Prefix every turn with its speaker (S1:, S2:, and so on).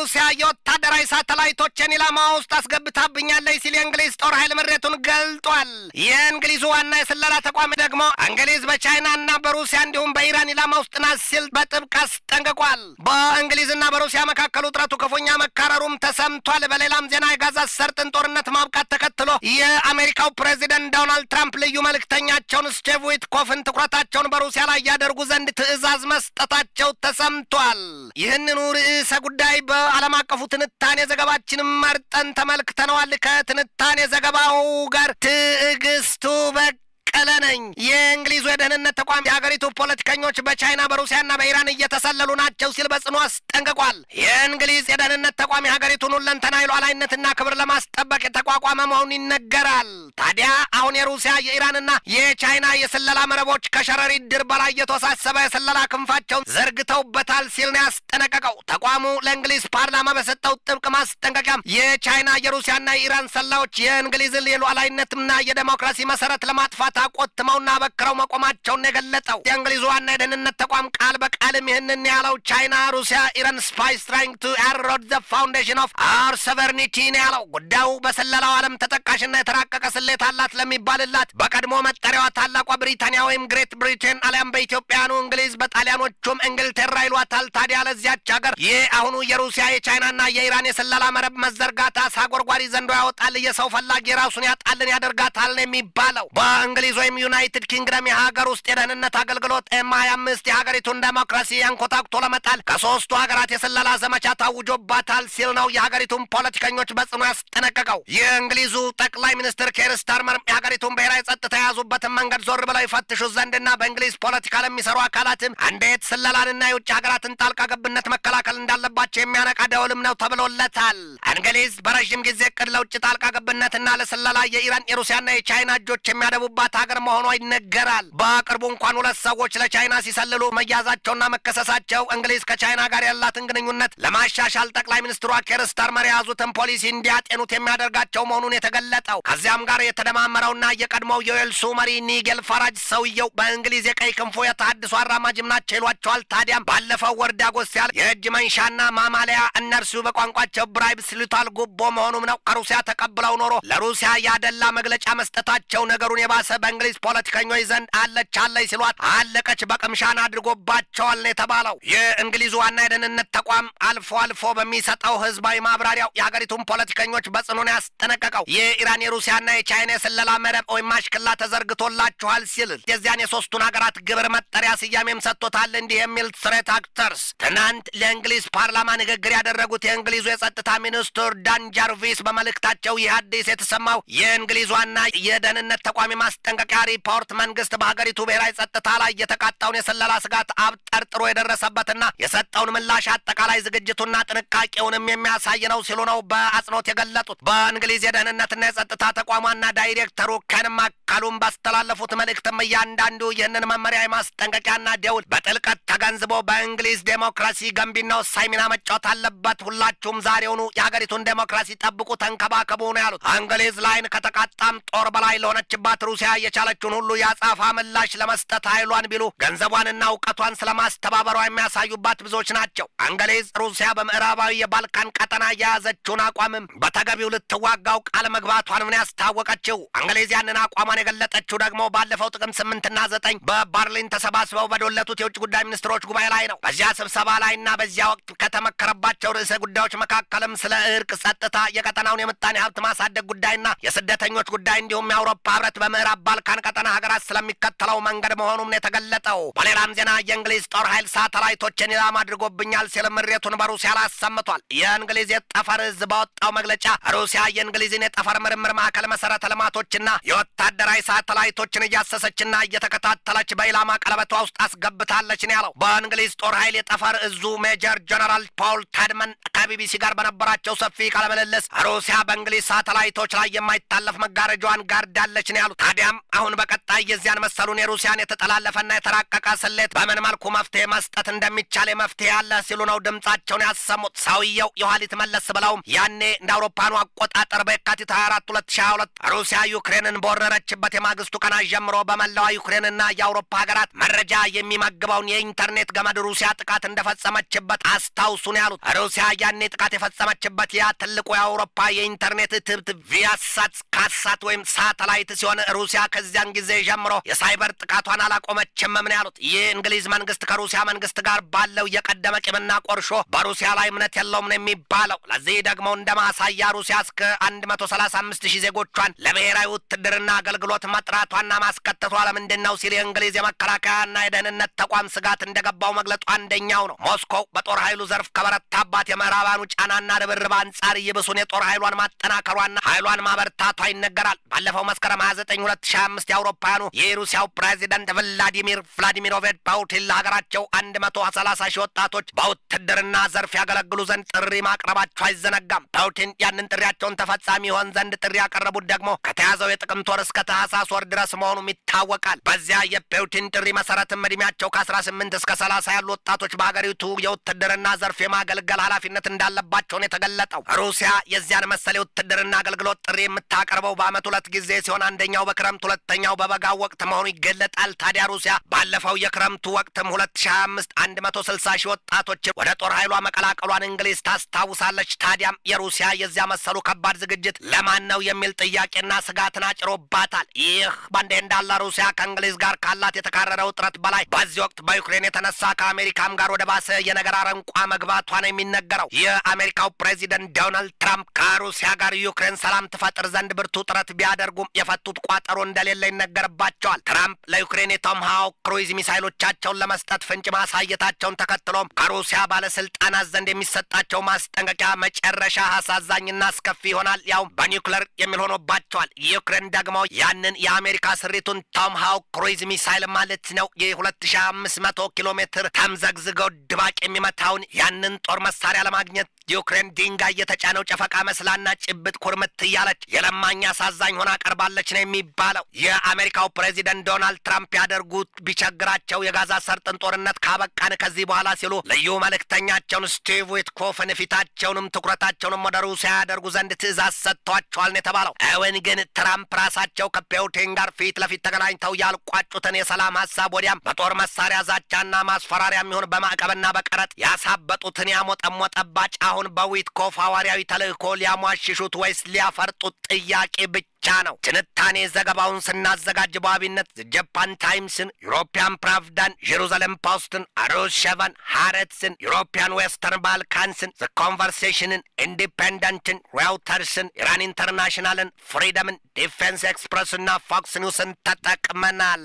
S1: ሩሲያ የወታደራዊ ሳተላይቶችን ኢላማ ውስጥ አስገብታብኛለች ሲል የእንግሊዝ ጦር ኃይል ምሬቱን ገልጧል። የእንግሊዙ ዋና የስለላ ተቋም ደግሞ እንግሊዝ በቻይናና በሩሲያ እንዲሁም በኢራን ኢላማ ውስጥ ናት ሲል በጥብቅ አስጠንቅቋል። በእንግሊዝና በሩሲያ መካከል ውጥረቱ ክፉኛ መካረሩም ተሰምቷል። በሌላም ዜና የጋዛ ሰርጥን ጦርነት ማብቃት ተከትሎ የአሜሪካው ፕሬዚደንት ዶናልድ ትራምፕ ልዩ መልእክተኛቸውን ስቲቭ ዊትኮፍን ትኩረታቸውን በሩሲያ ላይ ያደርጉ ዘንድ ትዕዛዝ መስጠታቸው ተሰምቷል። ይህንኑ ርዕሰ ጉዳይ በዓለም አቀፉ ትንታኔ ዘገባችን መርጠን ተመልክተነዋል። ከትንታኔ ዘገባው ጋር ትዕግስቱ በቀለ ነኝ። የእንግሊዙ የደህንነት ተቋም የሀገሪቱ ፖለቲከኞች በቻይና በሩሲያና በኢራን እየተሰለሉ ናቸው ሲል በጽኑ አስጠንቅቋል። የእንግሊዝ የደህንነት ተቋም የሀገሪቱን ሁለንተናዊ ሉዓላዊነትና ክብር ለማስጠበቅ የተቋቋመ መሆኑን ይነገራል። ታዲያ አሁን የሩሲያ የኢራንና የቻይና የስለላ መረቦች ከሸረሪት ድር በላይ የተወሳሰበ የስለላ ክንፋቸውን ዘርግተውበታል ሲል ነው ያስጠነቀቀው። ተቋሙ ለእንግሊዝ ፓርላማ በሰጠው ጥብቅ ማስጠንቀቂያም የቻይና የሩሲያና የኢራን ሰላዮች የእንግሊዝን የሉዓላዊነትና የዴሞክራሲ መሰረት ለማጥፋት አቆትመውና በክረው መቆማቸውን የገለጠው የእንግሊዙ ዋና የደህንነት ተቋም ቃል በቃልም ይህንን ያለው ቻይና፣ ሩሲያ፣ ኢራን ስፓይስ ትራይንግ ቱ ኤሮድ ዘ ፋውንዴሽን ኦፍ አወር ሶቨርኒቲ ነው ያለው። ጉዳዩ በስለላው ዓለም ተጠቃሽና የተራቀቀ ስሌት አላት ለሚባልላት በቀድሞ መጠሪያዋ ታላቋ ብሪታንያ ወይም ግሬት ብሪቴን አሊያም በኢትዮጵያኑ እንግሊዝ በጣሊያኖቹም እንግልቴራ ይሏታል። ታዲያ ለዚያች ሀገር ይህ አሁኑ የሩሲያ የቻይናና የኢራን የስለላ መረብ መዘርጋታ ሳጎርጓሪ ዘንዶ ያወጣል፣ የሰው ፈላጊ ራሱን ያጣልን ያደርጋታል ነው የሚባለው። በእንግሊዝ ወይም ዩናይትድ ኪንግደም የሀገር ውስጥ የደህንነት አገልግሎት ኤም25 የሀገሪቱን ዴሞክራሲ አንኮታኩቶ ለመጣል ከሶስቱ ሀገራት የስለላ ዘመቻ ታውጆባታል ሲል ነው የሀገሪቱን ፖለቲከኞች በጽኑ ያስጠነቀቀው። የእንግሊዙ ጠቅላይ ሚኒስትር ኬር ስታርመር የሀገሪቱን ብሔራዊ ጸጥታ የያዙበትን መንገድ ዞር ብለው ይፈትሹ ዘንድና በእንግሊዝ ፖለቲካ ለሚሰሩ አካላትም እንዴት ስለላንና የውጭ ሀገራትን ጣልቃ ገብነት መከላከል እንዳለባቸው የሚያነቃ ደወልም ነው ተብሎለታል። እንግሊዝ በረዥም ጊዜ እቅድ ለውጭ ጣልቃ ገብነትና ለስለላ የኢራን የሩሲያና የቻይና እጆች የሚያደቡባት ሀገር መሆኗ ይነገራል። በቅርቡ እንኳን 2 ሰዎች ለቻይና ሲሰልሉ መያዛቸውና መከሰሳቸው እንግሊዝ ከቻይና ጋር ያላትን ግንኙነት ለማሻሻል ጠቅላይ ሚኒስትሯ ኬር ስታርመር የያዙትን ፖሊሲ እንዲያጤኑት የሚያደርጋቸው መሆኑን የተገለጠው ከዚያም ጋር የተደማመረውና የቀድሞው የዌልሱ መሪ ኒጌል ፋራጅ ሰውየው በእንግሊዝ የቀይ ክንፉ የተሃድሶ አራማጅም ናቸው ይሏቸዋል። ታዲያም ባለፈው ወር ዳጎስ ያለ የእጅ መንሻና ማማለያ እነርሱ በቋንቋቸው ብራይብስ ይሉታል ጉቦ መሆኑም ነው ከሩሲያ ተቀብለው ኖሮ ለሩሲያ ያደላ መግለጫ መስጠታቸው ነገሩን የባሰ በእንግሊዝ ፖለቲከኞች ዘንድ አለች ሲሏት አለቀች በቅምሻን አድርጎባቸዋል ነው የተባለው። የእንግሊዙ ዋና የደህንነት ተቋም አልፎ አልፎ በሚሰጠው ህዝባዊ ማብራሪያው የሀገሪቱን ፖለቲከኞች በጽኑ ነው ያስጠነቀቀው። የኢራን የሩሲያና የቻይና የስለላ መረብ ወይም ማሽክላ ተዘርግቶላችኋል ሲል የዚያን የሶስቱን ሀገራት ግብር መጠሪያ ስያሜም ሰጥቶታል። እንዲህ የሚል ትሬት አክተርስ ትናንት ለእንግሊዝ ፓርላማ ንግግር ያደረጉት የእንግሊዙ የጸጥታ ሚኒስትር ዳን ጃርቪስ በመልእክታቸው ይህ አዲስ የተሰማው የእንግሊዝ ዋና የደህንነት ተቋም ማስጠንቀቂያ ሪፖርት መንግስት በሀገሪቱ ብሔራዊ ጸጥታ ላይ የተቃጣውን የስለላ ስጋት አብጠርጥሮ የደረሰበትና የሰጠውን ምላሽ አጠቃላይ ዝግጅቱና ጥንቃቄውንም የሚያሳይ ነው ሲሉ ነው በአጽንኦት የገለጡት። በእንግሊዝ የደህንነትና የጸጥታ ተቋም ዋና ዳይሬክተሩ ኬን ማካሉም ባስተላለፉት መልእክትም እያንዳንዱ ይህንን መመሪያ የማስጠንቀቂያና ደውል በጥልቀት ተገንዝቦ በእንግሊዝ ዴሞክራሲ ገንቢና ወሳኝ ሚና መጫወት አለበት። ሁላችሁም ዛሬውኑ የሀገሪቱን ዴሞክራሲ ጠብቁ፣ ተንከባከቡ ነው ያሉት። እንግሊዝ ላይን ከተቃጣም ጦር በላይ ለሆነችባት ሩሲያ የቻለችውን ሁሉ ያጻፋ ምላሽ ለመስጠት ኃይሏን ቢሉ ገንዘቧንና እውቀቷን ስለማስተባበሯ የሚያሳዩባት ብዙዎች ናቸው። እንግሊዝ ሩሲያ በምዕራባዊ የባልካን ቀጠና የያዘችውን አቋምም በተገቢው ልትዋጋው ቃል መግባቷን ምን ያስታወቀችው። እንግሊዝ ያንን አቋሟን የገለጠችው ደግሞ ባለፈው ጥቅምት 8ና 9 በበርሊን ተሰባስበው በዶለቱት የውጭ ጉዳይ ሚኒስትሮች ጉባኤ ላይ ነው። በዚያ ስብሰባ ላይና በዚያ ወቅት ከተመከረባቸው ርዕሰ ጉዳዮች መካከልም ስለ እርቅ፣ ጸጥታ፣ የቀጠናውን የምጣኔ ሀብት ማሳደግ ጉዳይና የስደተኞች ጉዳይ እንዲሁም የአውሮፓ ህብረት በምዕራብ ባልካን ቀጠና ሀገራት ስለሚከተለው መንገድ መሆኑም የተገለጠው። በሌላም ዜና የእንግሊዝ ጦር ኃይል ሳተላይቶችን ኢላማ አድርጎብኛል ሲል ምሬቱን በሩሲያ ላይ አሰምቷል። የእንግሊዝ የጠፈር እዝ ባወጣው መግለጫ ሩሲያ የእንግሊዝን የጠፈር ምርምር ማዕከል መሰረተ ልማቶችና የወታደራዊ ሳተላይቶችን እያሰሰችና እየተከታተለች በኢላማ ቀለበቷ ውስጥ አስገብታለች ነው ያለው። በእንግሊዝ ጦር ኃይል የጠፈር እዙ ሜጀር ጀነራል ፖል ታድመን ከቢቢሲ ጋር በነበራቸው ሰፊ ቃለ ምልልስ ሩሲያ በእንግሊዝ ሳተላይቶች ላይ የማይታለፍ መጋረጃዋን ጋርዳለች ነው ያሉት። ታዲያም አሁን በቀጣይ የዚያን መሰሉን የሩሲያን የተጠላለፈና የተራቀቀ ስሌት በምን መልኩ መፍትሄ መስጠት እንደሚቻል መፍትሄ ያለ ሲሉ ነው ድምጻቸውን ያሰሙት። ሰውየው የኋሊት መለስ ብለውም ያኔ እንደ አውሮፓኑ አቆጣጠር በየካቲት 24 2022 ሩሲያ ዩክሬንን በወረረችበት የማግስቱ ቀናት ጀምሮ በመላዋ ዩክሬንና የአውሮፓ ሀገራት መረጃ የሚመግበውን የኢንተርኔት ገመድ ሩሲያ ጥቃት እንደፈጸመችበት አስታውሱ ነው ያሉት። ሩሲያ ያኔ ያኔ ጥቃት የፈጸመችበት ያ ትልቁ የአውሮፓ የኢንተርኔት ትብት ቪያሳት ካሳት ወይም ሳተላይት ሲሆን ሩሲያ ከዚያን ጊዜ ጀምሮ የሳይበር ጥቃቷን አላቆመችም ምን ያሉት የእንግሊዝ መንግስት ከሩሲያ መንግስት ጋር ባለው የቀደመ ቂምና ቆርሾ በሩሲያ ላይ እምነት የለውም ነው የሚባለው። ለዚህ ደግሞ እንደማሳያ ሩሲያ እስከ 135,000 ዜጎቿን ለብሔራዊ ውትድርና አገልግሎት መጥራቷና ማስከተቷ ለምንድን ነው ሲል የእንግሊዝ የመከላከያና የደህንነት ተቋም ስጋት እንደገባው መግለጹ አንደኛው ነው። ሞስኮ በጦር ኃይሉ ዘርፍ ከበረታባት የምዕራባኑ ጫናና ርብርብ አንጻር ይብሱን የጦር ኃይሏን ማጠናከሯና ኃይሏን ማበርታቷ ይነገራል። ባለፈው መስከረም 29 2025 የአውሮፓውያኑ የሩሲያው ፕሬዚዳንት ቭላዲሚሮቪች ፑቲን ለሀገራቸው 130,000 ወጣቶች በውትድርና ዘርፍ ያገለግሉ ዘንድ ጥሪ ማቅረባቸው አይዘነጋም። ፑቲን ያንን ጥሪያቸውን ተፈጻሚ ይሆን ዘንድ ጥሪ ያቀረቡት ደግሞ ከተያዘው የጥቅምት ወር እስከ ታህሳስ ወር ድረስ መሆኑም ይታወቃል። በዚያ የፑቲን ጥሪ መሰረትም እድሜያቸው ከ18 እስከ 30 ያሉ ወጣቶች በሀገሪቱ የውትድርና ዘርፍ የማገልገል ኃላፊነት እንዳለባቸው ነው የተገለጠው። ሩሲያ የዚያን መሰል የውትድርና አገልግሎት ጥሪ የምታቀርበው በዓመት 2 ጊዜ ሲሆን አንደኛው በክረምት ሁለተኛው በበጋው ወቅት መሆኑ ይገለጣል። ታዲያ ሩሲያ ባለፈው የክረምቱ ወቅትም 2025 160,000 ወጣቶች ወደ ጦር ኃይሏ መቀላቀሏን እንግሊዝ ታስታውሳለች። ታዲያም የሩሲያ የዚያ መሰሉ ከባድ ዝግጅት ለማን ነው የሚል ጥያቄና ስጋትን አጭሮባታል። ይህ በእንዲህ እንዳለ ሩሲያ ከእንግሊዝ ጋር ካላት የተካረረ ውጥረት በላይ በዚህ ወቅት በዩክሬን የተነሳ ከአሜሪካም ጋር ወደ ባሰ የነገር አረንቋ መግባቷ ነው የሚነገረው። የአሜሪካው ፕሬዚደንት ዶናልድ ትራምፕ ከሩሲያ ጋር ዩክሬን ሰላም ትፈጥር ዘንድ ብርቱ ጥረት ቢያደርጉም የፈቱት ቋጠሮ እንደሌለ ይነገርባቸዋል። ትራምፕ ለዩክሬን የቶማሃውክ ክሩይዝ ሚሳይሎቻቸውን ለመስጠት ፍንጭ ማሳየታቸውን ተከትሎም ከሩሲያ ባለስልጣናት ዘንድ የሚሰጣቸው ማስጠንቀቂያ መጨረሻ አሳዛኝና አስከፊ ይሆናል። ያው በኒውክሌር የሚል ሆኖባቸዋል። ዩክሬን ደግሞ ያንን የአሜሪካ ስሪቱን ቶማሃውክ ክሩይዝ ሚሳይል ማለት ነው የ2500 ኪሎ ሜትር ተምዘግዝገው ድባቅ የሚመታውን ያንን ጦር መሳሪያ ለማግኘት ዩክሬን ድንጋይ የተጫነው ጨፈቃ መስላና ጭብጥ ኩርምት እያለች የለማኝ አሳዛኝ ሆና ቀርባለች ነው የሚባለው። የአሜሪካው ፕሬዚደንት ዶናልድ ትራምፕ ያደርጉት ቢቸግራቸው የጋዛ ሰርጥን ጦርነት ካበቃን ከዚህ በኋላ ሲሉ ልዩ መልእክተኛቸውን ስቲቭ ዊትኮፍን ፊታቸውንም ትኩረታቸውንም ወደ ሩሲያ ያደርጉ ዘንድ ትእዛዝ ሰጥቷቸዋል ነው የተባለው። እውን ግን ትራምፕ ራሳቸው ከፑቲን ጋር ፊት ለፊት ተገናኝተው ያልቋጩትን የሰላም ሀሳብ ወዲያም በጦር መሳሪያ ዛቻና ማስፈራሪያ የሚሆን በማዕቀብና በቀረጥ ያሳበጡትን ያሞጠሞጠባጭ አሁን በዊትኮፍ ሐዋርያዊ ተልእኮ ሊያሟሽሹት ወይስ ሊያፈርጡት ጥያቄ ብቻ ነው። ትንታኔ ዘገባውን ስናዘጋጅ በዋቢነት ጃፓን ታይምስን፣ ዩሮፒያን ፕራቭዳን፣ ጄሩሳሌም ፖስትን፣ አሮስ ሸቫን፣ ሃሬትስን፣ ዩሮፒያን ዌስተርን ባልካንስን፣ ዘ ኮንቨርሴሽንን፣ ኢንዲፔንደንትን፣ ሬውተርስን፣ ኢራን ኢንተርናሽናልን፣ ፍሪደምን፣ ዲፌንስ ኤክስፕረስና ፎክስ ኒውስን ተጠቅመናል።